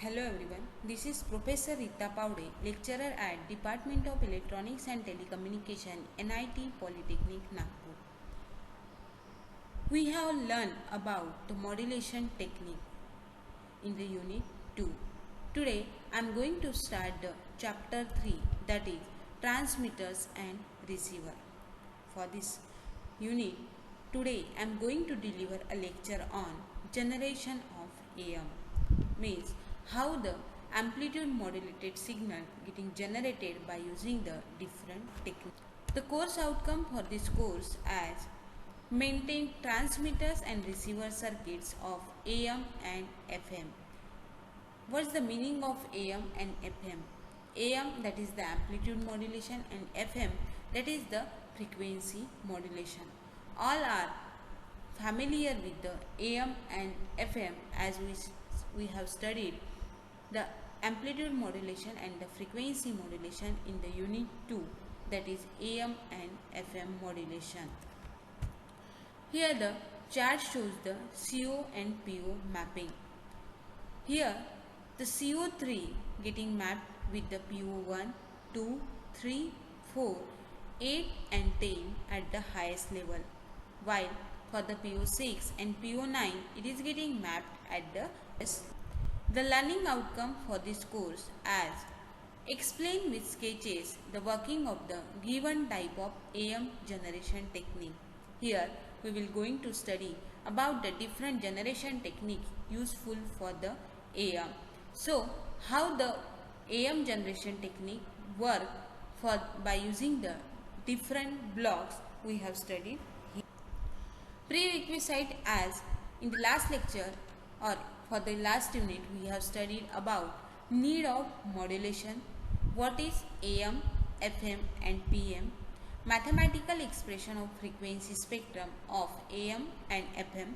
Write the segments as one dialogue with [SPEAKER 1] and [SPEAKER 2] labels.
[SPEAKER 1] Hello everyone, this is Professor Rita Paude, lecturer at Department of Electronics and Telecommunication, NIT Polytechnic, Nagpur. We have learned about the modulation technique in the unit 2. Today I am going to start the chapter 3, that is transmitters and receiver. For this unit, today I am going to deliver a lecture on generation of AM, means how the amplitude modulated signal getting generated by using the different techniques. The course outcome for this course as maintain transmitters and receiver circuits of AM and FM. What is the meaning of AM and FM? AM, that is the amplitude modulation, and FM, that is the frequency modulation. All are familiar with the AM and FM as we have studied the amplitude modulation and the frequency modulation in the unit 2, that is AM and FM modulation. Here the chart shows the CO and PO mapping. Here the CO3 getting mapped with the PO1, 2, 3, 4, 8 and 10 at the highest level, while for the PO6 and PO9 it is getting mapped at the lowest. The learning outcome for this course as explain with sketches the working of the given type of AM generation technique. Here we will going to study about the different generation technique useful for the AM. So how the AM generation technique work by using the different blocks we have studied here. Prerequisite as in the last lecture or for the last unit we have studied about need of modulation, what is AM, FM and PM, mathematical expression of frequency spectrum of AM and FM,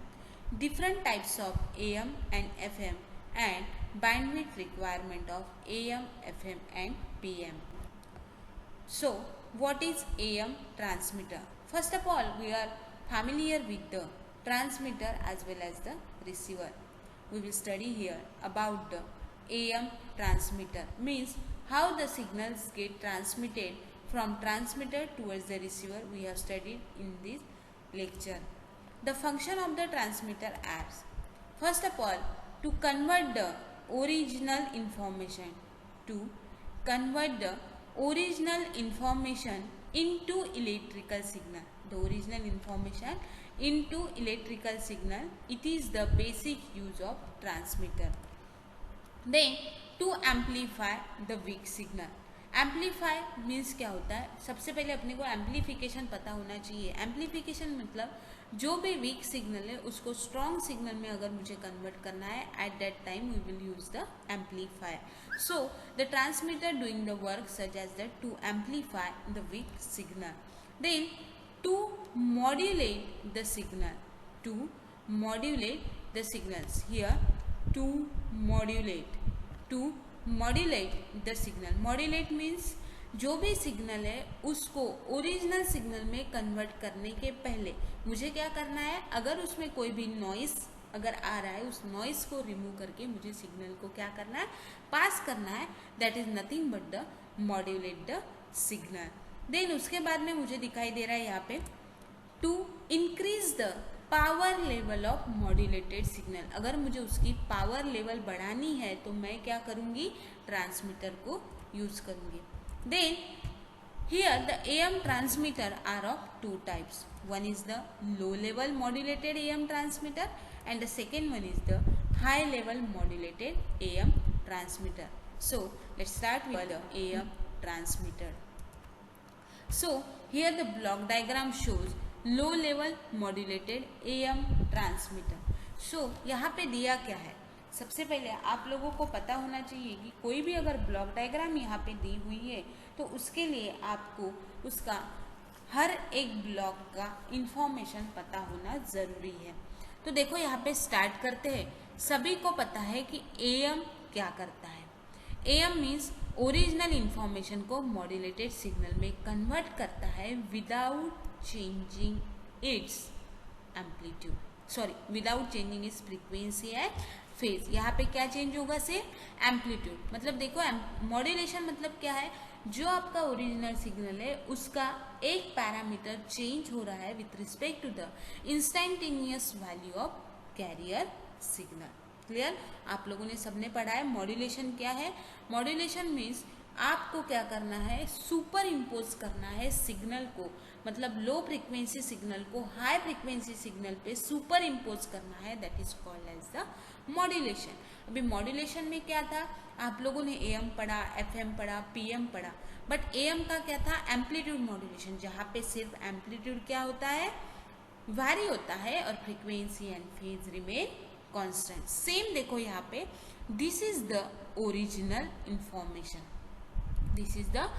[SPEAKER 1] different types of AM and FM and bandwidth requirement of AM, FM and PM. So what is AM transmitter? First of all, we are familiar with the transmitter as well as the receiver. We will study here about the AM transmitter, means how the signals get transmitted from transmitter towards the receiver. We have studied in this lecture. The function of the transmitter as, first of all, to convert the original information into electrical signal. The original information into electrical signal, it is the basic use of transmitter. Then to amplify the weak signal. Amplify means क्या होता है, सबसे पहले अपने को amplification पता होना चाहिए. एम्पलीफिकेशन मतलब जो भी वीक सिग्नल है उसको स्ट्रॉन्ग सिग्नल में अगर मुझे कन्वर्ट करना है, at that time we will use the amplifier. So the transmitter doing the work such as that to amplify the weak signal. Then to modulate the signal, here to modulate the signal. Modulate means जो भी signal है उसको original signal में convert करने के पहले मुझे क्या करना है, अगर उसमें कोई भी नॉइस अगर आ रहा है उस नॉइस को रिमूव करके मुझे सिग्नल को क्या करना है, पास करना है. That is nothing but the modulate the signal. Then उसके बाद में मुझे दिखाई दे रहा है यहाँ पे to increase the power level of modulated signal. अगर मुझे उसकी पावर लेवल बढ़ानी है तो मैं क्या करूँगी, ट्रांसमीटर को यूज करूँगी. Then here the AM transmitter are of two types. One is the low level modulated AM transmitter and the second one is the high level modulated AM transmitter. So let's start with the AM transmitter. So here the block diagram shows low level modulated AM transmitter. So यहाँ पे दिया क्या है, सबसे पहले आप लोगों को पता होना चाहिए कि कोई भी अगर ब्लॉक डायग्राम यहाँ पे दी हुई है तो उसके लिए आपको उसका हर एक ब्लॉक का इंफॉर्मेशन पता होना ज़रूरी है. तो देखो यहाँ पे स्टार्ट करते हैं. सभी को पता है कि AM क्या करता है. AM मीन्स ओरिजिनल इंफॉर्मेशन को मॉड्यूलेटेड सिग्नल में कन्वर्ट करता है without changing its frequency and phase. यहाँ पे क्या चेंज होगा, सिर्फ एम्पलीट्यूड। मतलब देखो मॉड्यूलेशन मतलब क्या है, जो आपका ओरिजिनल सिग्नल है उसका एक पैरामीटर चेंज हो रहा है with respect to the instantaneous value of carrier signal. Clear? आप लोगों ने सबने पढ़ा है मॉड्यूलेशन क्या है। मॉड्यूलेशन मीन्स आपको क्या करना है, सुपर इम्पोज करना है सिग्नल को, मतलब लो फ्रिक्वेंसी सिग्नल को हाई फ्रिक्वेंसी सिग्नल पे सुपर इम्पोज करना है, that is called as the modulation. अभी मॉड्यूलेशन में क्या था, आप लोगों ने एएम पढ़ा, एफएम पढ़ा, पीएम पढ़ा, बट एएम का क्या था, एम्पलीट्यूड मॉड्यूलेशन, जहाँ पे सिर्फ एम्पलीट्यूड क्या होता है, वैरी होता है और frequency and phase remain constant. Same देखो यहाँ पे, this is the original information, this is the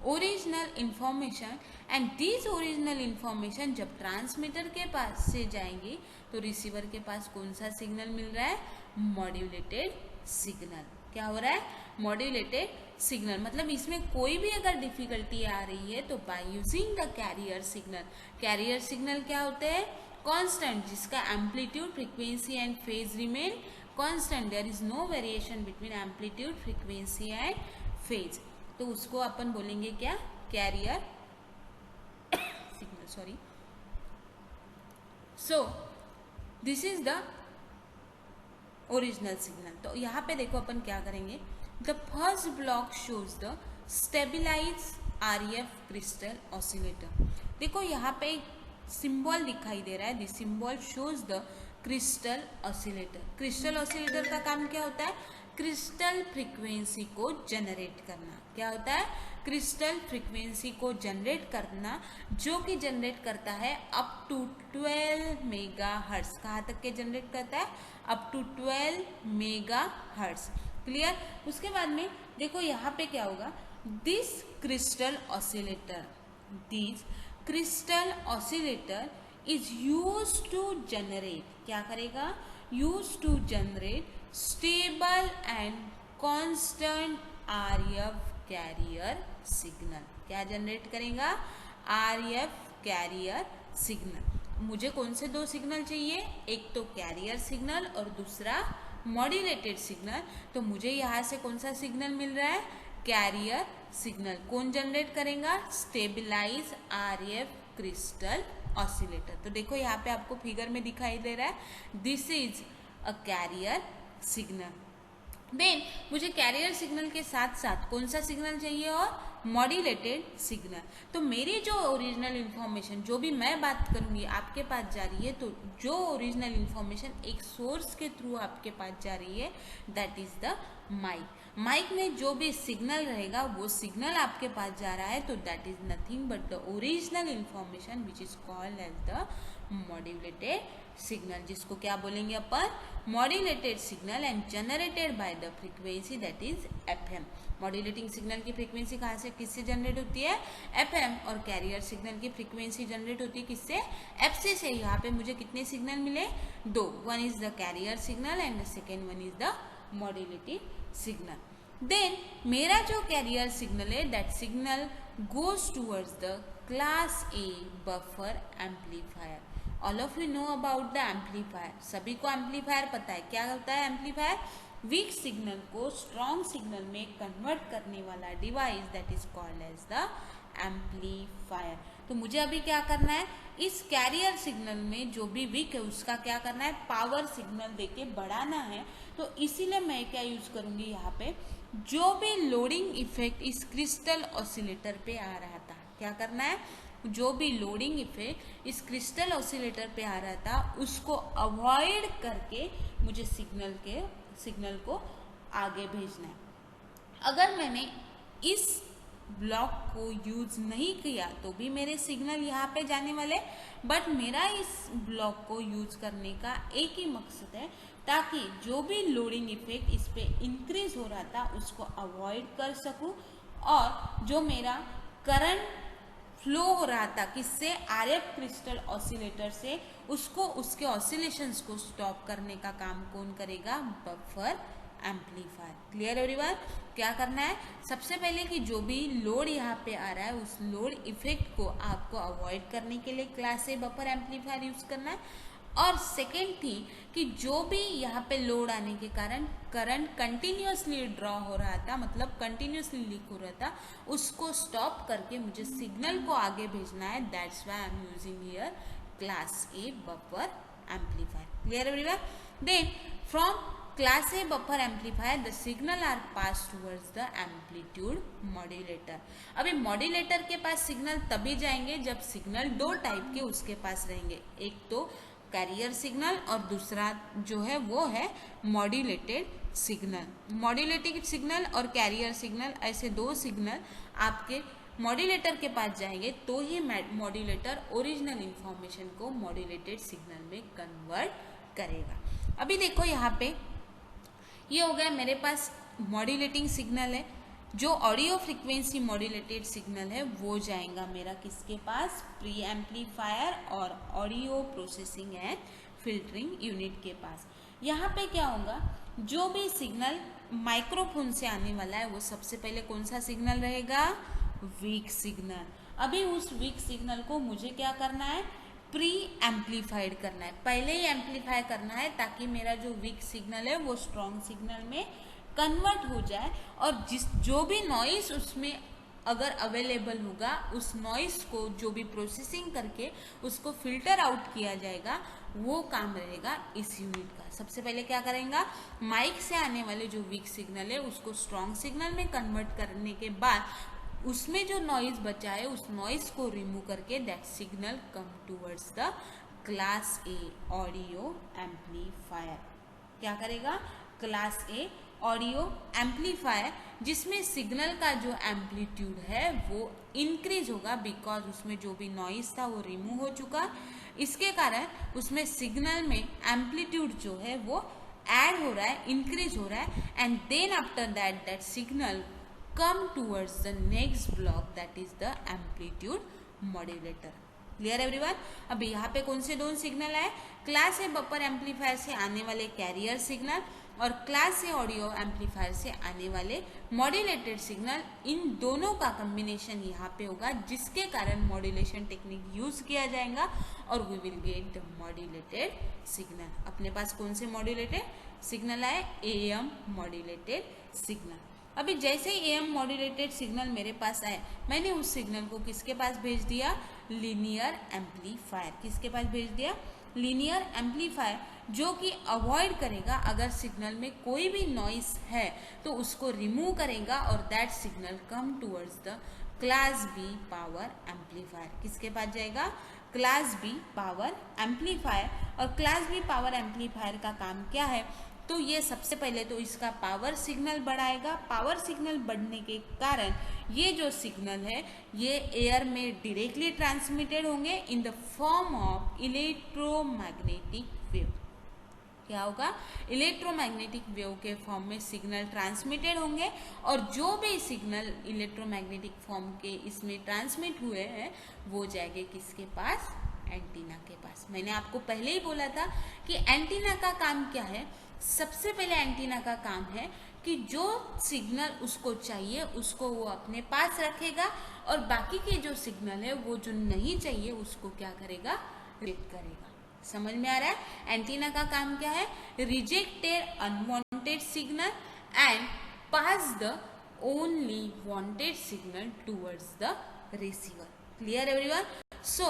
[SPEAKER 1] original information and this original information जब ट्रांसमीटर के पास से जाएंगे तो रिसीवर के पास कौन सा सिग्नल मिल रहा है, मॉड्यूलेटेड सिग्नल। क्या हो रहा है, मॉड्यूलेटेड सिग्नल। मतलब इसमें कोई भी अगर डिफिकल्टी आ रही है तो by using the carrier signal, carrier signal क्या होते हैं, कांस्टेंट, जिसका amplitude frequency and phase remain constant, there is no variation between amplitude frequency and phase, तो उसको अपन बोलेंगे क्या, carrier signal, sorry. So this is the original signal. तो यहाँ पे देखो अपन क्या करेंगे, the first block shows the stabilize RF crystal oscillator. देखो यहाँ पे सिंबल दिखाई दे रहा है, this symbol shows the crystal oscillator. Crystal oscillator का काम क्या होता है, क्रिस्टल फ्रीक्वेंसी को जनरेट करना। क्या होता है, क्रिस्टल फ्रीक्वेंसी को जनरेट करना, जो कि जनरेट करता है अप टू 12 मेगा हर्ट्ज। कहाँ तक के जनरेट करता है, up to 12 mega hertz. Clear? उसके बाद में देखो यहाँ पे क्या होगा, this crystal oscillator, this crystal oscillator is use to generate, क्या करेगा, use to generate stable and constant RF carrier signal. क्या जनरेट करेगा, आरएफ कैरियर सिग्नल। मुझे कौन से दो सिग्नल चाहिए, एक तो कैरियर सिग्नल और दूसरा मॉड्यूलेटेड सिग्नल। तो मुझे यहाँ से कौन सा सिग्नल मिल रहा है, कैरियर सिग्नल। कौन जनरेट करेगा, स्टेबिलाइज आरएफ क्रिस्टल ऑसिलेटर। तो देखो यहाँ पे आपको फिगर में दिखाई दे रहा है, this is a carrier signal. Then मुझे कैरियर सिग्नल के साथ साथ कौन सा सिग्नल चाहिए, और मॉड्यूलेटेड सिग्नल। तो मेरी जो ओरिजिनल इन्फॉर्मेशन, जो भी मैं बात करूंगी आपके पास जा रही है, तो जो ओरिजिनल इन्फॉर्मेशन एक सोर्स के थ्रू आपके पास जा रही है, that is the mic. Mic में जो भी सिग्नल रहेगा वो सिग्नल आपके पास जा रहा है, तो that is nothing but the original information which is called as the modulated signal, जिसको क्या बोलेंगे अपन, modulated signal and generated by the frequency that is FM. Modulating signal की फ्रीक्वेंसी कहाँ से किससे जनरेट होती है, एफएम, और कैरियर सिग्नल की फ्रीक्वेंसी जनरेट होती है किससे, एफसी से। यहाँ पे मुझे कितने सिग्नल मिले, दो, one is the carrier signal and the second one is the modulating signal. Then मेरा जो कैरियर सिग्नल है, that signal goes towards the class A buffer amplifier. All of you know about the amplifier, सभी को amplifier पता है। क्या होता है एम्पलीफायर, वीक सिग्नल को स्ट्रॉन्ग सिग्नल में कन्वर्ट करने वाला device, that is called as the amplifier. तो मुझे अभी क्या करना है, इस कैरियर सिग्नल में जो भी वीक है उसका क्या करना है, पावर सिग्नल देके बढ़ाना है। तो इसीलिए मैं क्या यूज करूंगी, यहाँ पे जो भी लोडिंग इफेक्ट इस क्रिस्टल ऑसिलेटर पे आ रहा था, क्या करना है, जो भी लोडिंग इफेक्ट इस क्रिस्टल ऑसिलेटर पे आ रहा था उसको अवॉइड करके मुझे सिग्नल को आगे भेजना है। अगर मैंने इस ब्लॉक को यूज नहीं किया तो भी मेरे सिग्नल यहाँ पे जाने वाले, बट मेरा इस ब्लॉक को यूज करने का एक ही मकसद है, ताकि जो भी लोडिंग इफेक्ट इस पे इंक्रीज हो रहा था उसको अवॉइड कर सकूं, और जो मेरा करंट फ्लो हो रहा था किससे, आरएफ क्रिस्टल ऑसिलेटर से, उसको उसके ऑसिलेशंस को स्टॉप करने का काम कौन करेगा, बफर एम्पलीफायर। Clear everyone? क्या करना है, सबसे पहले कि जो भी लोड यहाँ पे आ रहा है उस लोड इफेक्ट को आपको अवॉइड करने के लिए class A buffer amplifier use करना है, और सेकेंड थी कि जो भी यहाँ पे लोड आने के कारण करंट कंटिन्यूसली ड्रॉ हो रहा था, मतलब कंटिन्यूसली लीक हो रहा था, उसको स्टॉप करके मुझे सिग्नल को आगे भेजना है. That's why I am using here class A buffer amplifier. Clear everyone? Then from class A buffer amplifier the signal are pass towards the amplitude modulator. अभी मॉड्यूलेटर के पास सिग्नल तभी जाएंगे जब सिग्नल दो टाइप के उसके पास रहेंगे. एक तो कैरियर सिग्नल और दूसरा जो है वो है मॉड्यूलेटेड सिग्नल. मॉड्यूलेटेड सिग्नल और कैरियर सिग्नल, ऐसे दो सिग्नल आपके मॉड्यूलेटर के पास जाएंगे तो ही मॉड्यूलेटर ओरिजिनल इंफॉर्मेशन को मॉड्यूलेटेड सिग्नल में कन्वर्ट करेगा. अभी देखो यहाँ पे ये हो गया मेरे पास मॉड्यूलेटिंग सिग्नल है. जो ऑडियो फ्रीक्वेंसी मॉड्यूलेटेड सिग्नल है वो जाएगा मेरा किसके पास? प्री एम्पलीफायर और audio processing and filtering unit के पास. यहाँ पे क्या होगा, जो भी सिग्नल माइक्रोफोन से आने वाला है वो सबसे पहले कौन सा सिग्नल रहेगा? Weak signal. अभी उस वीक सिग्नल को मुझे क्या करना है? प्री एम्पलीफाइड करना है, पहले ही एम्पलीफाई करना है ताकि मेरा जो वीक सिग्नल है वो स्ट्रॉन्ग सिग्नल में कन्वर्ट हो जाए. और जो भी नॉइस उसमें अगर अवेलेबल होगा उस नॉइस को जो भी प्रोसेसिंग करके उसको फिल्टर आउट किया जाएगा, वो काम रहेगा इस यूनिट का. सबसे पहले क्या करेगा, माइक से आने वाले जो वीक सिग्नल है उसको स्ट्रॉन्ग सिग्नल में कन्वर्ट करने के बाद उसमें जो नॉइज बचा है उस नॉइज को रिमूव करके that signal come towards the class A audio amplifier. क्या करेगा? क्लास ए ऑडियो एम्पलीफायर, जिसमें सिग्नल का जो एम्पलीट्यूड है वो इंक्रीज होगा बिकॉज उसमें जो भी नॉइज था वो रिमूव हो चुका. इसके कारण उसमें सिग्नल में एम्पलीट्यूड जो है वो ऐड हो रहा है, इंक्रीज हो रहा है. And then after that signal come towards the next block that is the amplitude modulator. Clear everyone? अभी यहाँ पे कौन से दोनों सिग्नल आए? क्लास ए बफर एम्पलीफायर से आने वाले कैरियर सिग्नल और क्लास ए ऑडियो एम्पलीफायर से आने वाले मॉड्यूलेटेड सिग्नल. इन दोनों का कॉम्बिनेशन यहाँ पे होगा जिसके कारण मॉड्यूलेशन टेक्निक यूज किया जाएगा और we will get the modulated signal. अपने पास कौन से मॉड्यूलेटेड सिग्नल आए? AM modulated signal. अभी जैसे ही एएम मॉड्यूलेटेड सिग्नल मेरे पास आए, मैंने उस सिग्नल को किसके पास भेज दिया? Linear amplifier. किसके पास भेज दिया? लीनियर एम्पलीफायर, जो कि अवॉइड करेगा अगर सिग्नल में कोई भी नॉइस है तो उसको रिमूव करेगा और that signal come towards the class B power amplifier. किसके पास जाएगा? Class B power amplifier. और क्लास बी पावर एम्पलीफायर का काम क्या है? तो ये सबसे पहले तो इसका पावर सिग्नल बढ़ाएगा. पावर सिग्नल बढ़ने के कारण ये जो सिग्नल है ये एयर में डायरेक्टली ट्रांसमिटेड होंगे in the form of electromagnetic wave. क्या होगा? इलेक्ट्रोमैग्नेटिक वेव के फॉर्म में सिग्नल ट्रांसमिटेड होंगे और जो भी सिग्नल इलेक्ट्रोमैग्नेटिक फॉर्म के इसमें ट्रांसमिट हुए हैं वो जाएंगे किसके पास? एंटीना के पास. मैंने आपको पहले ही बोला था कि एंटीना का काम क्या है. सबसे पहले एंटीना का काम है कि जो सिग्नल उसको चाहिए उसको वो अपने पास रखेगा और बाकी के जो सिग्नल है वो जो नहीं चाहिए उसको क्या करेगा? रिजेक्ट करेगा. समझ में आ रहा है? एंटीना का काम क्या है? Rejected unwanted signal and pass the only wanted signal towards the receiver. Clear everyone? So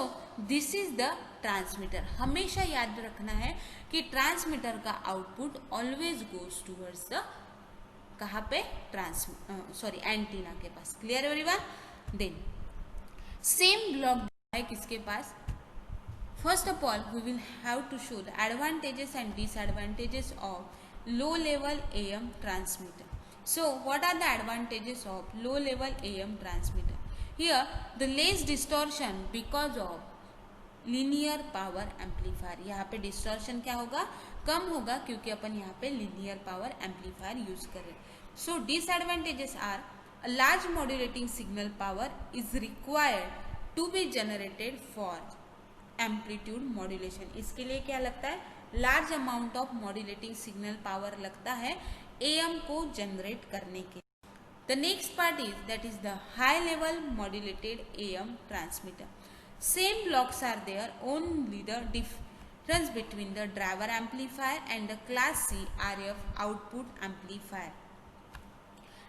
[SPEAKER 1] this is the transmitter. हमेशा याद रखना है कि ट्रांसमीटर का output always goes towards the कहाँ पे? एंटीना के पास. Clear everyone? Then same block है किसके पास? First of all we will have to show the advantages and disadvantages of low level AM transmitter. So what are the advantages of low level AM transmitter? Here the less distortion because of linear power amplifier. यहाँ पे distortion क्या होगा? कम होगा क्योंकि अपन यहाँ पे linear power amplifier use कर रहे हैं. So disadvantages are a large modulating signal power is required to be generated for amplitude modulation. इसके लिए क्या लगता है? Large amount of modulating signal power लगता है AM को जनरेट करने के. The next part is that is the high level modulated AM transmitter. Same blocks are there, only the runs between the driver amplifier and the class C RF output amplifier.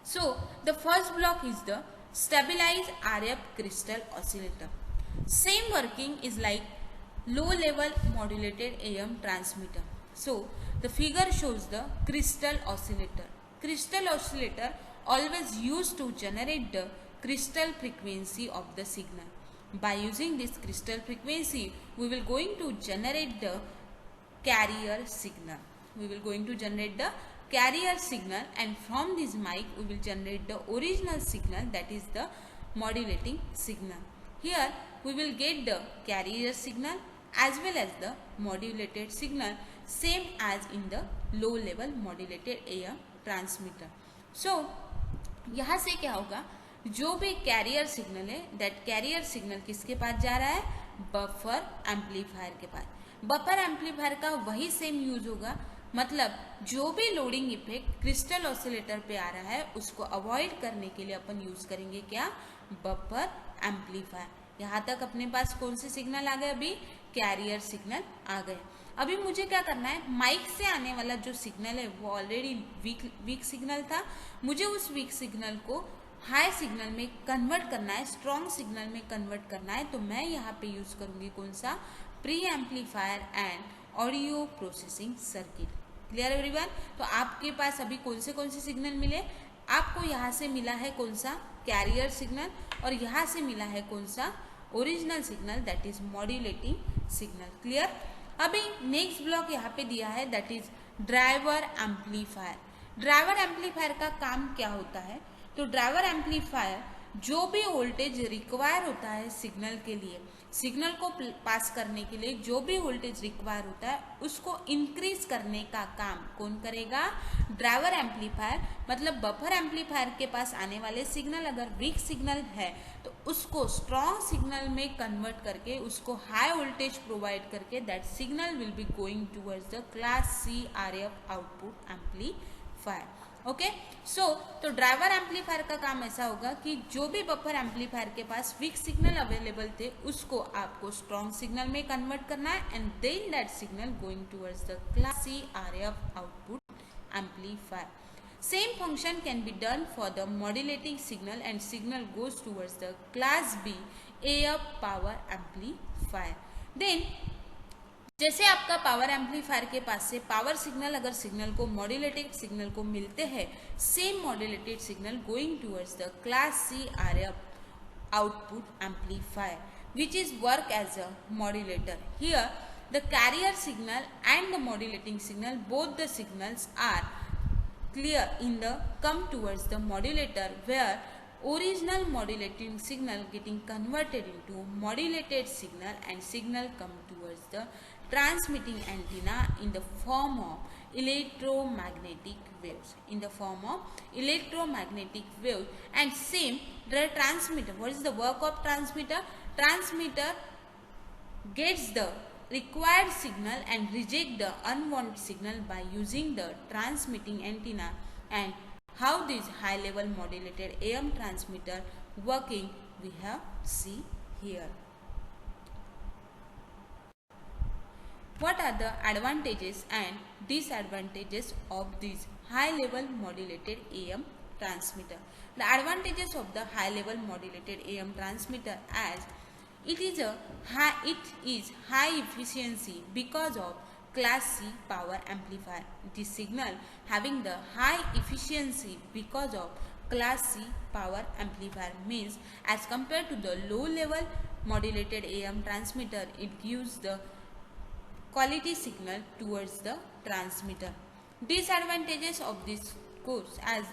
[SPEAKER 1] So the first block is the stabilized RF crystal oscillator. Same working is like low level modulated AM transmitter. So the figure shows the crystal oscillator. Crystal oscillator always used to generate the crystal frequency of the signal. By using this crystal frequency, we will going to generate the carrier signal. We will going to generate the carrier signal, and from this mic we will generate the original signal, that is the modulating signal. Here we will get the carrier signal as well as the modulated signal, same as in the low level modulated AM transmitter. So यहाँ से क्या होगा, जो भी career signal है, that carrier signal किसके पास जा रहा है, बफर एम्पलीफायर के पास. बफर एम्पलीफायर का वही सेम यूज होगा, मतलब जो भी लोडिंग इफेक्ट क्रिस्टल ऑसिलेटर पे आ रहा है उसको अवॉइड करने के लिए अपन यूज करेंगे क्या, बफर एम्पलीफायर. यहाँ तक अपने पास कौन से सिग्नल आ गए, अभी कैरियर सिग्नल आ गए. अभी मुझे क्या करना है, माइक से आने वाला जो सिग्नल है वो ऑलरेडी वीक सिग्नल था, मुझे उस वीक सिग्नल को हाई सिग्नल में कन्वर्ट करना है, स्ट्रॉन्ग सिग्नल में कन्वर्ट करना है. तो मैं यहाँ पे यूज करूंगी कौन सा, pre amplifier and audio processing circuit. Clear everyone. तो आपके पास अभी कौन से सिग्नल मिले, आपको यहाँ से मिला है कौन सा, कैरियर सिग्नल, और यहाँ से मिला है कौन सा, original signal, that is modulating signal. Clear. अभी नेक्स्ट ब्लॉक यहाँ पे दिया है, that is driver amplifier. Driver amplifier का काम क्या होता है, तो ड्राइवर एम्पलीफायर जो भी वोल्टेज रिक्वायर होता है सिग्नल के लिए, सिग्नल को पास करने के लिए जो भी वोल्टेज रिक्वायर होता है उसको इंक्रीज करने का काम कौन करेगा, ड्राइवर एम्पलीफायर. मतलब बफर एम्पलीफायर के पास आने वाले सिग्नल अगर वीक सिग्नल है तो उसको स्ट्रॉन्ग सिग्नल में कन्वर्ट करके उसको हाई वोल्टेज प्रोवाइड करके that signal will be going towards the class C RF output amplifier. Okay. So तो ड्राइवर एम्पलीफायर का काम ऐसा होगा कि जो भी बफर एम्पलीफायर के पास वीक सिग्नल अवेलेबल थे उसको आपको स्ट्रॉन्ग सिग्नल में कन्वर्ट करना है, and then that signal going towards the class C RF output amplifier. Same function can be done for the modulating signal, and signal goes towards the class B AF power amplifier. Then जैसे आपका power amplifier के पास से power signal अगर signal को modulated signal को मिलते हैं, same modulated signal going towards the class C RF output amplifier which is work as a modulator. Here the carrier signal and the modulating signal, both the signals are clear in the come towards the modulator, where original modulating signal getting converted into modulated signal, and signal come towards the transmitting antenna in the form of electromagnetic waves, and same the transmitter. What is the work of transmitter? Transmitter gets the required signal and reject the unwanted signal by using the transmitting antenna. And how this high level modulated AM transmitter working we have see here. What are the advantages and disadvantages of this high level modulated AM transmitter? The advantages of the high level modulated AM transmitter as it is high efficiency because of class C power amplifier. This signal having the high efficiency because of class C power amplifier means as compared to the low level modulated AM transmitter, it gives the quality signal towards the transmitter. Disadvantages of this course as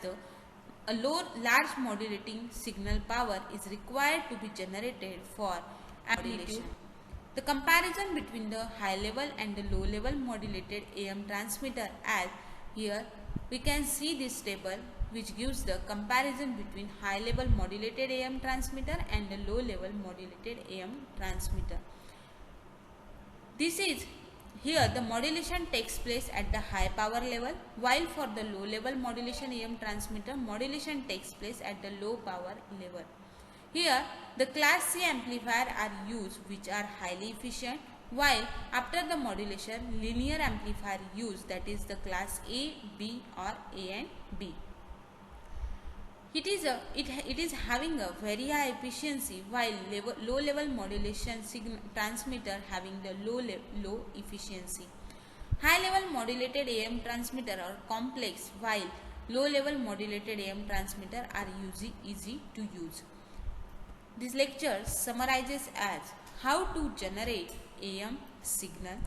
[SPEAKER 1] a large modulating signal power is required to be generated for modulation. The comparison between the high level and the low level modulated AM transmitter, as here we can see this table which gives the comparison between high level modulated AM transmitter and the low level modulated AM transmitter. This is here the modulation takes place at the high power level, while for the low level modulation AM transmitter, modulation takes place at the low power level. Here the class C amplifier are used which are highly efficient, while after the modulation linear amplifier used, that is the class A, B or A and B. It is having a very high efficiency, while low level modulation transmitter having the low efficiency. High level modulated AM transmitter are complex, while low level modulated AM transmitter are easy to use. This lecture summarizes as how to generate AM signal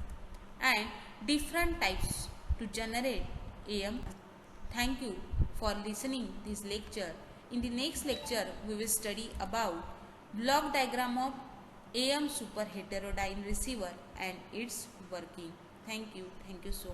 [SPEAKER 1] and different types to generate AM. Thank you for listening this lecture. In the next lecture, we will study about block diagram of AM super heterodyne receiver and its working. Thank you so much.